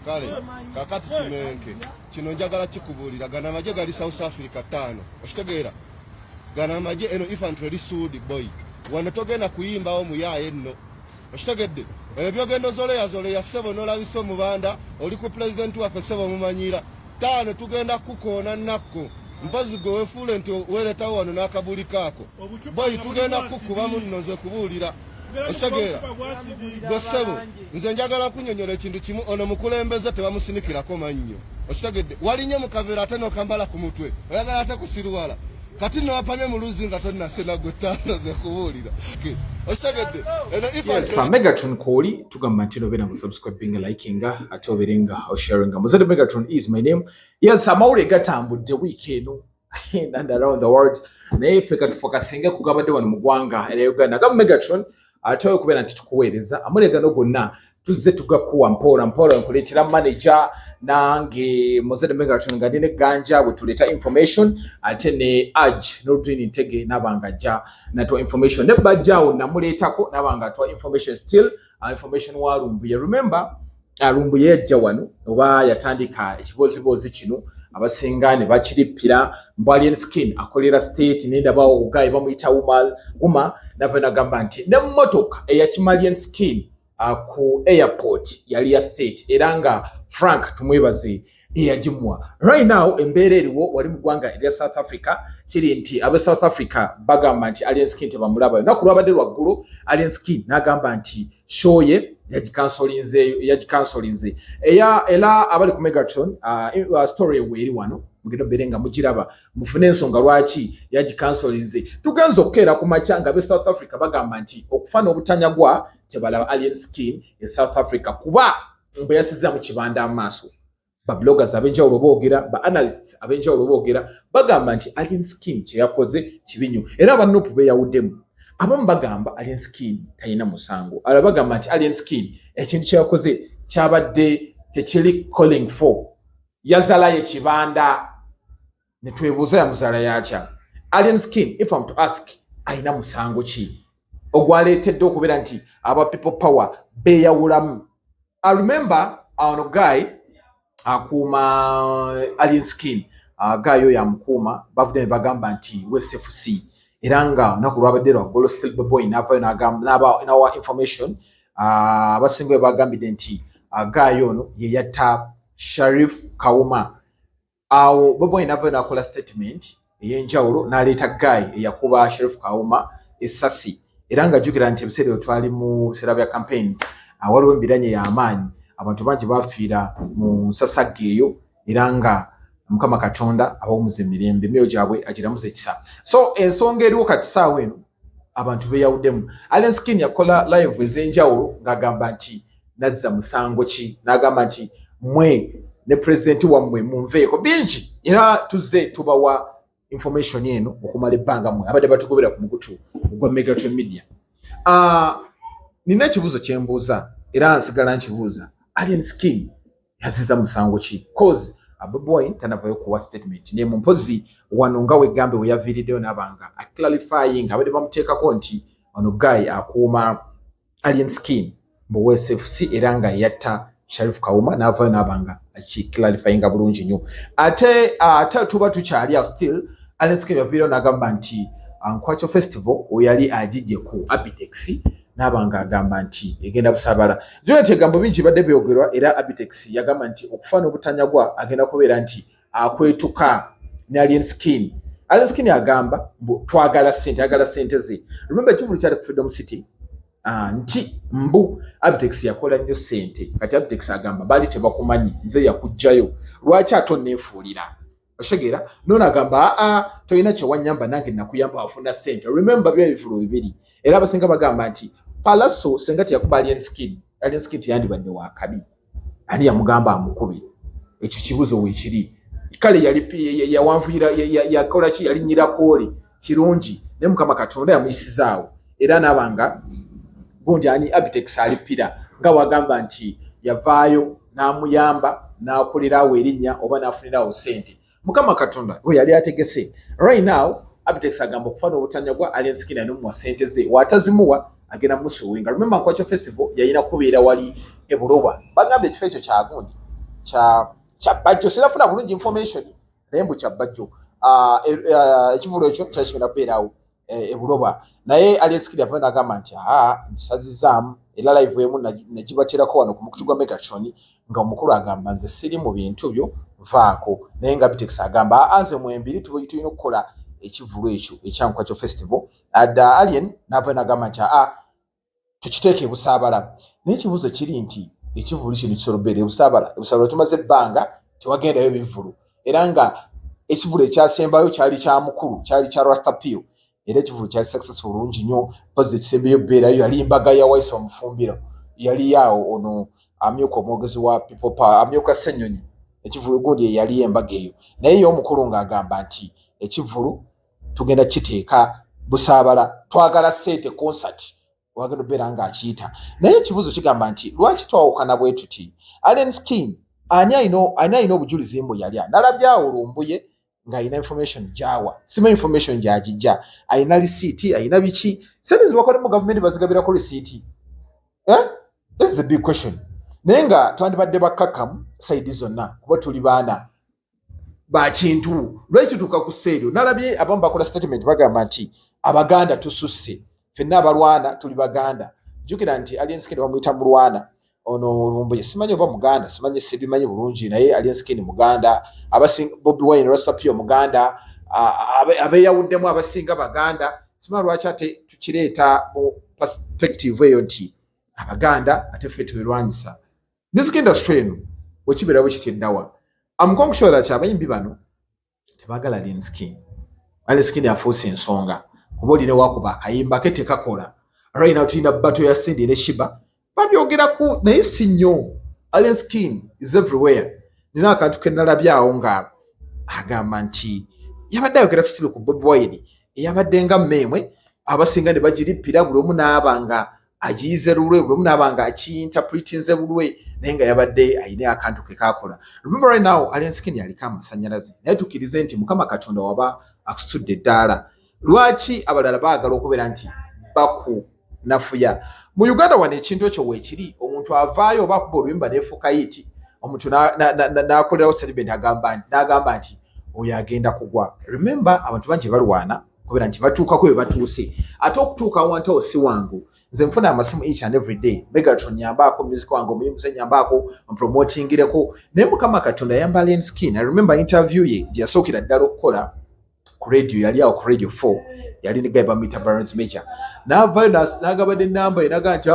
kale kakati kimenke kino njagala kikubulira gana amaje gali South Africa 5 okitegeera gana amaje eno infantry suit boy wano togenda kuyimba omuyaye nno okitegedde ebyogendo zole ya sebo nolabiso mubanda oli ku president wa sebo mumanyira 5 tugenda kukoona nakko mpozi gowe fule nti weleta wano nakabuli kako boy tugenda kukuba munno nze kubulira okitegera gosebo nze njagala kunyonyola ekintu kimu ono mukulembeze tebamusinikirako mannyo okitegedde walinye mukavera ate nokambala ku mutwe oyagala ate kusiruwala kati nawapamye mu luzi nga tonna sena gwetano ze kubulira okitegedde eno ifa Megatron koli tugamba nti nobera mu subscribing likinga ate oberenga sharinga muzade Megatron is my name. Yes, amawule gatambudde week eno and around the world naye feka tufokasinge kugabadde wano mu ggwanga era Uganda gaba Megatron atoyo kubera nti tukuweereza amulega no gonna tuzze tugakuwa mpola nkuleetera manager nange muzade Megatron nga ndine ganja bwe tuleta information ate ne Aj Nordin Ntege nabangaja natwa information ne bajjawo namuleetako nabanga atwa information still information wa Lumbuye. Remember Lumbuye yajja wano oba yatandika ekibozibozi kino abasingane bakiripira Mbalian Skin akolera state nenda bawo ugayi bamuyita uma navena gamba nti ne motoka eya Kimalian Skin ku airport yali ya state eranga Frank tumwebaze eyajimwa right now embere eriwo wali mu ggwanga erya South Africa kiri nti abe South Africa bagamba nti Alien Skin tebamulaba nakulwabadde lwaggulu Alien Skin nagamba nti shoye yagikansolinze era abali ku Megatron story weri wano mugendo berenga mugiraba mufune ensonga lwaki yagikansolinze tugenza okukera ku machanga be South Africa bagamba nti okufana obutanyagwa tebalaba Alien Skin e South Africa kuba mbe yasiza mu kibanda amaso ba bloggers abenjawulo boogera ba analysts abenjawulo boogera bagamba nti Alien Skin kye yakoze kibinyu era abanupu be yawuddemu abamu bagamba Alien Skin tayina musango alabagamba nti Alien Skin ekintu kye yakoze kyabadde tekiri calling for yazala ye kibanda ne twebuuza ya muzala yakya Alien Skin if I'm to ask ayina musango ki ogwaleetedde okubeera nti aba people power beyawulamu. I remember ono guy akuma Alien Skin guy oyo amukuma bavudde bagamba nti WSFC eranga nakulwabadde lwa still boy nava nawa information abasinga bagambide nti guy ono ye yatta Sharif Kauma awo boy nava nakola statement eyenjawulo naleeta guy eyakuba Sharif Kauma esasi eranga jukira nti ebiseera twali mu sera bya campaigns waliwo embiranye y'amaanyi abantu bangi bafiira mu Nsasageeyo eranga Mukama Katonda abawumuze mirembe meyo gyabwe agiramuze ekisa. So ensonga eriwo kati saawa eno abantu beyawuddemu. Alien Skin yakola live ez'enjawulo ng'agamba nti nazza musango ki n'agamba nti mwe ne president wammwe munveeko bingi era tuzze tubawa information eno okumala ebbanga mwe abadde batugobera ku mukutu ogwa Megatron Media. Nina ekibuuzo kye mbuuza era nsigala nkibuuza Alien Skin yazizza musango ki cause boy tanavayo kuwa statement ne mumpozi wano nga wegambe we yavirideo nabanga clarifying abade bamuteekako nti ono guy akuuma Alien Skin mu WSFC eranga yatta Sharif Kauma navayo nabanga aki clarifying bulungi nnyo ate tuba tukyali still Alien Skin yavirideo nagamba nti Nkwacho Festival oyali ajije ku Abitex nabanga agamba nti egenda busabala jote gambo bingi badde byogerwa era Abitex yagamba nti okufana obutanyagwa agenda kubeera nti akwetuka ne Alien Skin agamba twagala sente ze. Remember kivulu kyali ku Freedom City nti mbu Abitex yakola nnyo sente kati Abitex agamba bali tebakumanyi nze yakujjayo lwaki atonneefuulira oshegera nona agamba toyina kye wanyamba nange nakuyamba afuna sente. Remember bya bifulu bibiri era abasinga bagamba nti Palaso sengati yakuba Alien Skin yandibadde wakabi ali yamugamba amukubi ekyo kibuzo weekiri kale yali yawanvira yakola ki yali nyirakoli kirungi ne Mukama Katonda yamuyisizaawo era nabanga gundi ani Abitex alipira nga wagamba nti yavaayo namuyamba nakolerawo erinnya oba nafunirawo sente. Mukama Katonda we yali ategese right now Abitex agamba okufana obutanyagwa Alien Skin anomwa sente ze watazimuwa agenda musuwinga. Remember Nkwacho Festival yayina kubeera wali ebuloba bagambe ekifo ekyo kyagundi cha bajjo sinafuna bulungi information naye mbu kya bajjo ekivulu ekyo kyakigenda kubeerawo ebuloba naye Alienskin yava n'agamba nti nsazizaamu era live emu nagibateerako wano ku mukutu gwa Megatron nga omukulu agamba nze siri mu bintu byo vaako naye nga Bitex agamba nze mwembiri tulina okukola ekivulu ekyo ekyankuka kyo festival adda Alien n'ava n'agamba nti tukiteeke busaabala naye ekibuuzo kiri nti ekivulu kino kisolobere busaabala tumaze ebbanga tewagendayo bivulu era nga ekivulu ekyasembayo kyali kya mukulu kyali kya Rastapio era ekivulu kyali successful bulungi nnyo pozi ekisembeyo beerayo yali embaga ya Waisa Omufumbiro yali yaawo ono amyuka omwogezi wa People Power amyuka Ssenyonyi ekivulu gundi yali embaga eyo naye ye omukulu ng'agamba nti ekivulu tugenda kiteeka busaabala twagala ssente concert wagenda obeera ng'akiyita naye ekibuuzo kigamba nti lwaki twawukana bwe tuti Alienskin ani alina obujulizi mbu yali nalabyawo olumbuye ng'alina information gy'awa sima information gy'agijja alina lisiiti alina biki sente zibakola mu gavumenti bazigabirako lisiiti that is a big question naye nga twandibadde bakkakkamu sayidi zonna kuba tuli baana bakintu lwekituuka ku sseeryo nalabye abamu bakola statement bagamba nti abaganda tususse ffenna abalwana tuli baganda jjukira nti Alienskin bamuyita mulwana ono olumbuye simanyi oba muganda simanyi sibimanyi bulungi naye Alienskin muganda abasinga Bobi Wine Rastapio muganda abeeyawuddemu abasinga baganda simanyi lwaki ate tukireeta mu perspective eyo nti abaganda ate ffe tubirwanyisa music industry eno wekibeera bwe kiteddawa amukonkushora ki abayimbi bano tebaagala Alienskin afuuse ensonga kuba olina wakuba akayimba ke tekakola right now tulina bato ya Cindy ne Shiba babyogeraku naye si nnyo Alienskin is everywhere nina akantu ke nalabyawo nga agamba nti yabadde ayogera kisitiri ku Bobi Wine eyabadde nga mmemwe abasinga ne bagirippira buli omu n'abanga agiyize lulwe buli omu n'abanga akiinterpretinze bulwe naye nga yabadde ayina akantu ke kakola remember right now Alienskin yaliko amasannyalaze naye tukkirize nti Mukama Katonda waba akusitudde eddaala lwaki abalala baagala okubeera nti bakunafuya mu Uganda wano ekintu ekyo weekiri omuntu avaayo oba akuba oluyimba neefuuka yiti omuntu n'akolerawo statement n'agamba nti oyo agenda kugwa remember abantu bangi balwana okubeera nti batuukako bye batuuse ate okutuuka awantu awo si wangu nze nfuna amasimu each and every day Megatron nyambaako music wange omuyimbuze nyambaako mpromotingireko naye Mukama Katonda yamba Alienskin I remember interview ye gye yasookera ddala okukola ku radio yali awo ku radio 4 yali ne guy bamuyita Barons Major n'avaayo n'agabadde ennamba ye n'agamba nti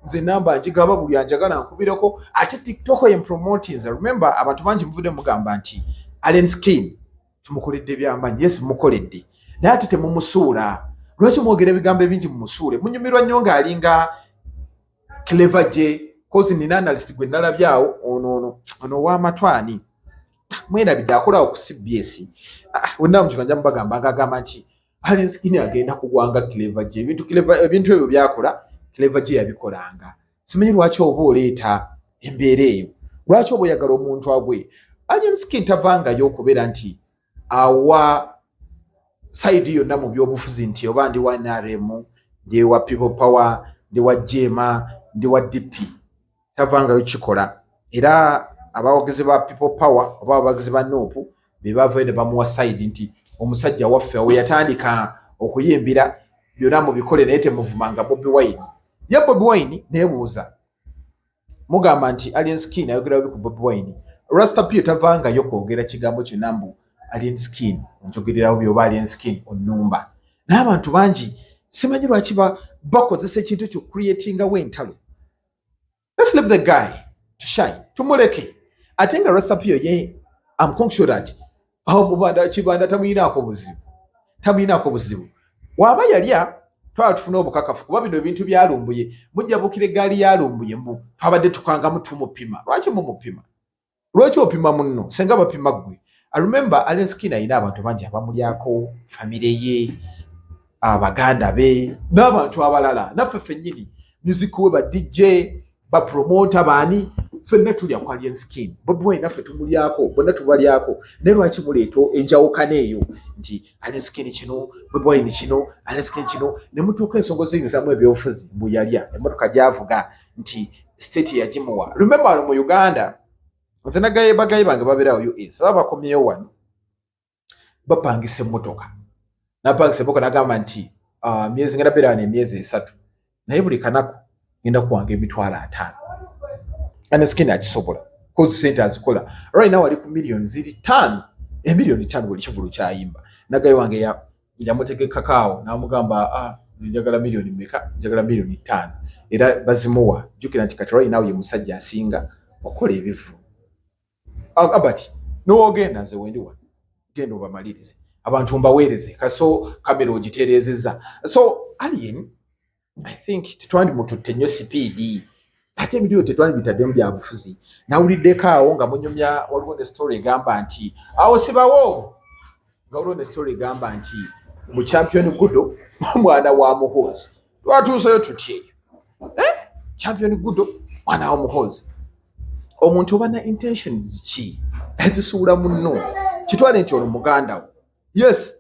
nze ennamba ngigaba buli anjagala nkubireko ate TikTok ye promoting remember abantu bangi muvudde mugamba nti Alienskin tumukoledde by'amaanyi yes mukoledde naye ate temumusuula lwaki mwogera ebigambo ebingi mumusuule munyumirwa nnyo ng'alinga Clever J kozi nina analyst gwe nalabyawo ono w'amatwani mwerabidde akolawo ku CBS wonna mukibanja mubagamba ng'agamba nti Alienskin agenda kugwanga Clever J ebintu ebyo byakola Clever J yabikolanga simanyi lwaki oba oleeta embeera eyo lwaki oba oyagala omuntu agwe Alienskin tavangayo okubeera nti awa side yonna mu byobufuzi nti oba ndi wa NRM ndi wa People Power ndi wa Jema ndi wa DP tavangayo kikola era abawogezi ba People Power oba abawogezi ba Nuupu be bavayo ne bamuwa side nti omusajja waffe we yatandika okuyimbira byonna mu bikole naye temuvumanga Bobi Wine ye Bobi Wine neebuuza mugamba nti Alienskin ayogera ku Bobi Wine Rastapio tavangayo kwogera kigambo kyonna mbu Alienskin njogererawo byoba Alienskin onnumba n'abantu bangi simanyi lwaki bakozesa ekintu kyo creatinga wentalo let's leave the guy to shine tumuleke ate nga Rastapio ye amkonkshurat aho mubanda kibanda tamuyinaako buzibu waba yalya twaba tufuna obukakafu kuba bino ebintu byalumbuye mujja bukire gaali yalumbuye mbu twabadde tukangamu tumupima lwaki mumupima lwaki opima munno senga bapima gwe I remember Alienskin ayina abantu bangi abamulyako famire ye abaganda be n'abantu abalala naffe ffennyini music we ba DJ ba promoter baani ffenna tulya ku Alienskin Bobi Wine naffe tumulyako bonna tubalyako naye lwaki muleeto enjawukana eyo nti Alienskin kino Bobi Wine kino Alienskin kino ne mutuuka ensonga ziyinzamu ebyobufuzi mbu yalya emmotoka gy'avuga nti state yagimuwa remember mu Uganda nze nagaye bagaye bange babirawo US baba bakomyeyo wano bapangisa emmotoka napangisa emmotoka nagamba nti myezi ngenda beera wano emyezi 3 naye buli kanaku ngenda kuwanga $5,000 ane skin akisobola kozi sente azikola right now ali ku million 5 emiliyoni 5 buli kivulu kya Yimba nagaye wange yamutege kakao namugamba njagala million meka njagala million 5 era bazimuwa jukira nti kati right now ye musajja asinga okola ebivu abati no ogenda nze wendi wa genda obamalirize abantu mbaweereze kaso kamera ogiterezeza so alien I think tetwandi mututte nnyo speed ate video tetwandi bitadde bya bufuzi nawulidde kaawo nga munyumya waliwo ne story egamba nti awo sibawo nga waliwo ne story egamba nti mu champion Gudo mwana wa Muhozi twatuuseyo tutye champion Gudo mwana wa Muhozi omuntu obana intentions ki ezisuula munno kitwale nti ono muganda yes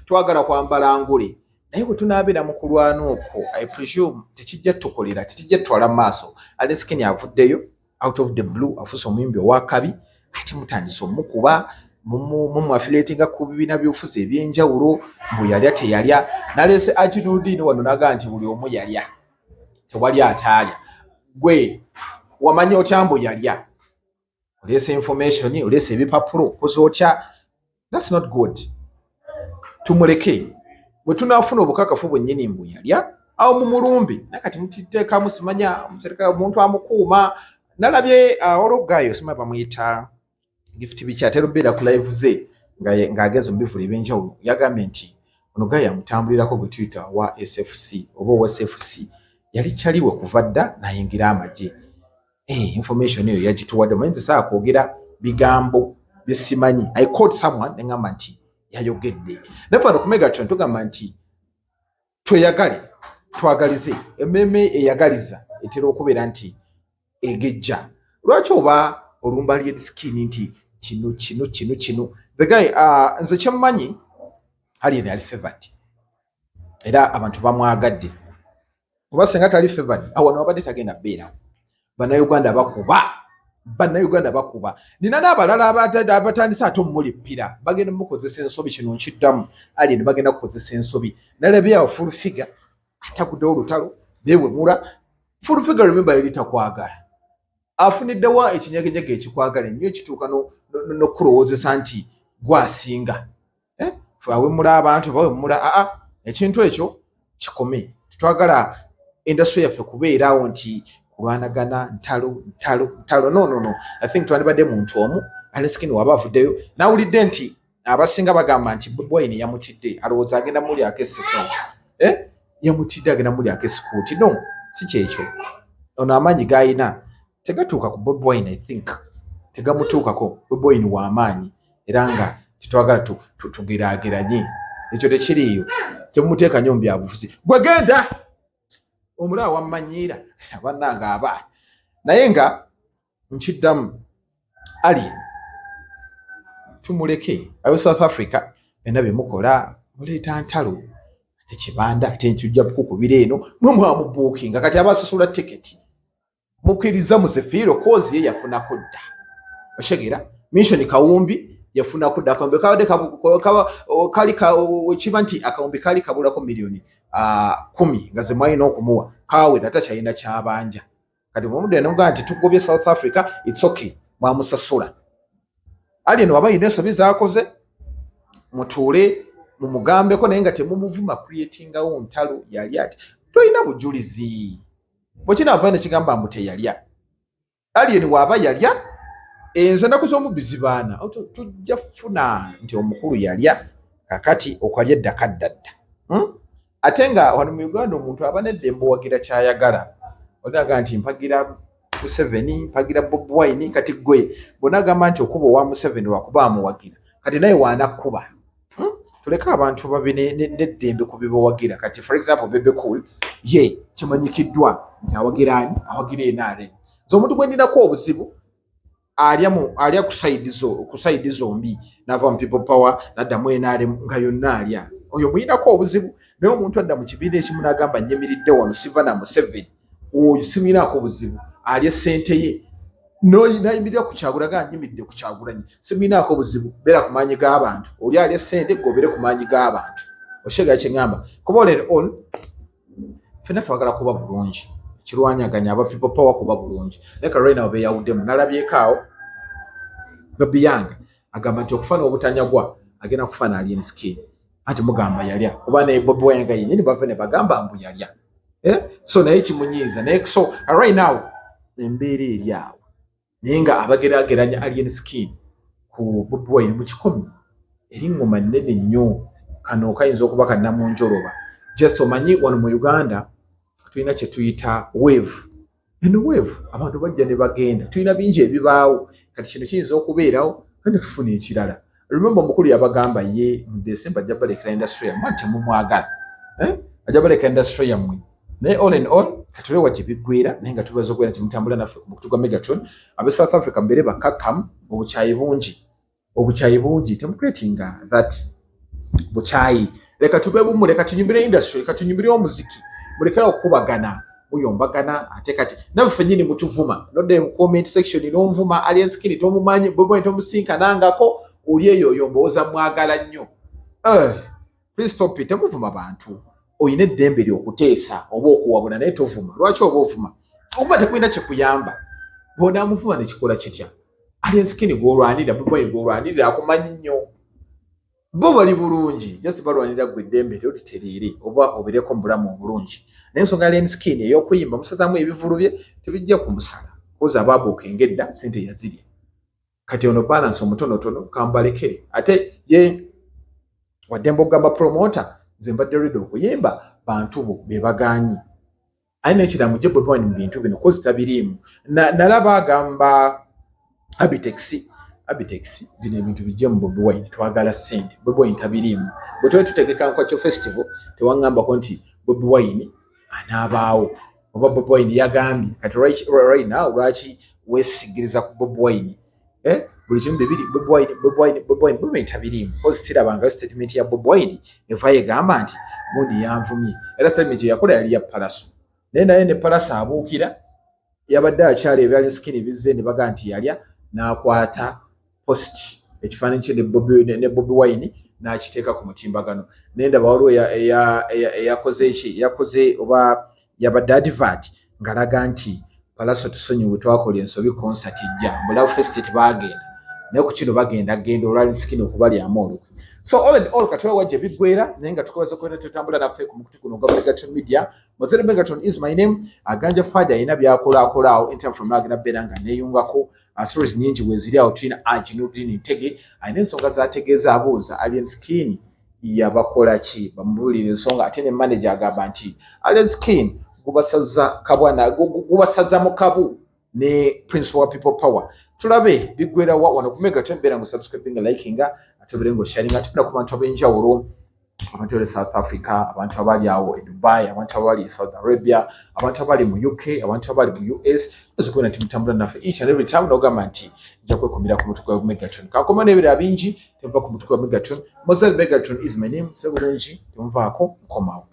twagala kwambala ngule naye bwe tunabeera mu kulwana okwo I presume tekijja tukolera tekijja twala maaso ale skin avuddeyo out of the blue afusa omuyimbi owakabi ate mutandise omukuba mu affiliating ku bibina by'ofuzi ebyenjawulo mbu yalya teyalya nalese akinudini wano naga nti buli omu yalya tewali ataalya gwe wamanya otyambo yalya olese information olese ebipapulo kozotya that's not good tumuleke bwe tunafuna obukakafu bwennyini mbu yalya awo mu mulumbi nakati mutiteeka musimanya musereka omuntu amukuuma nalabye ologayo sima bamuyita gift bikyatero bera ku live ze ng'ageze mu bivulu ebyenjawulo yagambye nti ono gayo amutambulirako gwe Twitter wa SFC oba wa SFC yali kyaliwe kuva dda nayingira amagye information eyo yagituwadde mwenzi saa kwogera bigambo bisimanyi I quote someone ngamba nti yayogedde nafano ku Megatron tugamba nti tweyagale twagalize ememe eyagaliza etera okubeera nti egejja lwaki oba olumbali skin nti kino the guy nze kyemmanyi ali ali favored era abantu bamwagadde kuba senga tali favored awano abadde tagenda beera Bannayuganda bakuba nina n'abalala abatandise ate omulipira bagenda mukozesa ensobi kino nkiddamu ali ne bagenda kukozesa ensobi nalabye full figure atakudde olutalo bewemula full figure remember yali takwagala afuniddewa ekinyegenyege ekikwagala nnyo ekituuka n'okulowoozesa nti gwasinga awemula abantu bawemula ekintu ekyo kikome tetwagala industry yaffe kubeerawo nti kulwanagana ntalo no I think twandibadde muntu omu aleskini waba avuddeyo nawulidde nti abasinga bagamba nti Bobi yamutidde alowooza agenda muli akesikuuti yamutidde agenda muli akesikuuti no si kyekyo ono amaanyi gayina tegatuuka ku Bobi I think tegamutuukako Bobi w'amaanyi era nga titwagala tugeraageranye ekyo tekiriiyo temumuteeka nnyo mu byabufuzi gwe genda omulala wammanyiira abannanga abaana naye nga nkiddamu alien tumuleke abe South Africa byonna byemukola muleeta ntalo ate kibanda ate nkijja kukubira eno nomwamubuukinga kati abasasula tiketi mukkiriza musefiiro kozi ye yafuna kudda oshegera mission kawumbi yafuna kudda akambe kawade kali kiba nti akawumbi kali kabulako milioni 10 nga zemwalina okumuwa kawe data kyalina kyabanja kati mumude nonga nti tugobye South Africa it's okay mwamusasula ali no abayina ensobi zaakoze mutuule mumugambeko naye nga temumuvuma creatinga wo ntalo yali ati toyina bujulizi bwekina avana kigamba mbute yalya ali ni waba yalya enze nakuzomubizi baana tujja funa nti omukulu yalya kakati okwalya eddaka ddadda atenga wano mu Uganda omuntu abaneddembo wagira kyayagala odaga nti mpagira ku 7 mpagira Bobi Wine kati gwe bonagamba nti okuba wa mu 7 wakuba amuwagira kati naye wanakuba tuleka abantu babine neddembe kubibo wagira kati for example Bebe Cool ye kimanyikiddwa nti awagirani awagira enare zo omuntu gwendinako obuzibu alya ku side zombi nava mu people power naddamu enare nga yonna alya oyo muyinako obuzibu naye omuntu adda mu kibiina ekimu n'agamba nyemiridde wano siva na mu 7 oyo simuyinako obuzibu alya ssente ye no nayimirira ku Kyagula ganyimirire ku Kyagulanyi seminaako obuzibu beera ku maanyi g'abantu oli ali essente gobere ku maanyi g'abantu oshega kyengamba kuba olero all fena twagala kuba bulungi kirwanyaganya aba people power kuba bulungi leka right now beyawuddemu nalabyekaawo Bobi Yanga agamba nti okufana obutanyagwa agenda kufana alien skin ati mugamba yalya kuba ne Bobi Yanga yennyini bava ne bagamba mbu yalya so naye kimunyiiza naye so right now embeera eri awo naye nga abageraageranya alien skin ku Bobi Wine mu kikomi eri ngoma nnene nnyo kano kayinza okuba kannamunjoloba just omanyi wano mu Uganda tulina kye tuyita wave eno wave abantu bajja ne bagenda tulina bingi ebibaawo kati kino kiyinza okubeerawo kandi tufuna ekirala remember omukulu yabagamba ye mu December ajja balekera industry yammwe temumwagala ajja balekera industry yammwe naye all in all katule wa kibiggwera naye nga tubaza okwera timutambula naffe ku mukutu gwa Megatron abe South Africa mbere bakakamu obukyayi bungi temukuletinga that bukyayi leka tube bumu leka tunyumbire industry leka tunyumbire omuziki mulekera okubagana muyombagana ate kati naffe nyini mutuvuma nodde mu comment section n'onvuma alien skin tomumanyi Bobi Wine tomusinkanangako oli eyo yombooza mwagala nnyo please stop it temuvuma bantu oyina eddembe ly'okuteesa oba okuwabula naye tovuma lwaki oba ovuma oba tekulina kyekuyamba bona amuvuma nekikola kitya alien skin gw'olwanirira Bobi Wine gw'olwanirira akumanyi nnyo bo bali bulungi just balwanira gwe eddembe lyo litereere oba obireko mu bulamu obulungi naye ensonga alien skin ey'okuyimba musazaamu ebivulu bye tebijja kumusala koza abaabuuka engedda sente yazirya kati ono balance omutonotono kambalekere ate ye waddembe okugamba promota nze mbadde ready okuyimba bantu bo be bagaanyi ayina ekiramu gye Bobi Wine mu bintu bino kozi tabiriimu nalaba agamba Abitex bino ebintu bijje mu Bobi Wine twagala ssente Bobi Wine tabiriimu bwe tuba tutegeka Nkwakyo festival tewaŋŋambako nti Bobi Wine anaabaawo oba Bobi Wine yagambye kati right now lwaki weesigiriza ku Bobi Wine buli kimu bibiri Bobi Wine tabiriimu kozi sirabangayo statement ya Bobi Wine evaayo egamba nti mundi yanvumye era statement gye yakola yali ya Palaso naye ne Palaso abuukira yabadde akyala ebyali skin bizze ne baga nti yalya n'akwata post ekifaananyi kye ne Bobi Wine n'akiteeka ku mutimbagano naye ndaba waliwo yakoze oba yabadde advert ng'alaga nti Palaso tusonyiwe twakola ensobi concert ejja mu Love Fest tebagenda naye ku kino bagenda olwali skin okubalyamu olukwe so all in all katula wajja biggwera naye nga tukobaza kwenda tutambula naffe ku mukutu guno gwa Megatron Media Mozele Megatron is my name aganja fada ayina byakolaakolaawo in time from agenda beera nga neeyungako stories nyingi weziri awo tulina Ajinudin Ntege ayina ensonga z'ategeeza abuuza alien skin yabakola ki bamubuulira ensonga ate ne manager agamba nti alien skin gubasaza mu kabu ne principal wa people power tulabe biggwera wano ku Megatron beera ngu subscribing liking ate beera ngu sharing ate ku bantu ab'enjawulo abantu bali South Africa abantu abali awo e Dubai abantu abali e Saudi Arabia abantu abali mu UK abantu abali mu US ezikubona nti mutambula naffe each and every time n'ogamba nti nja kwekumira ku mutuku gwa Megatron kakoma n'ebirala bingi temva ku mutuku gwa Megatron Mozele Megatron is my name sebulungi temuvaako nkomawo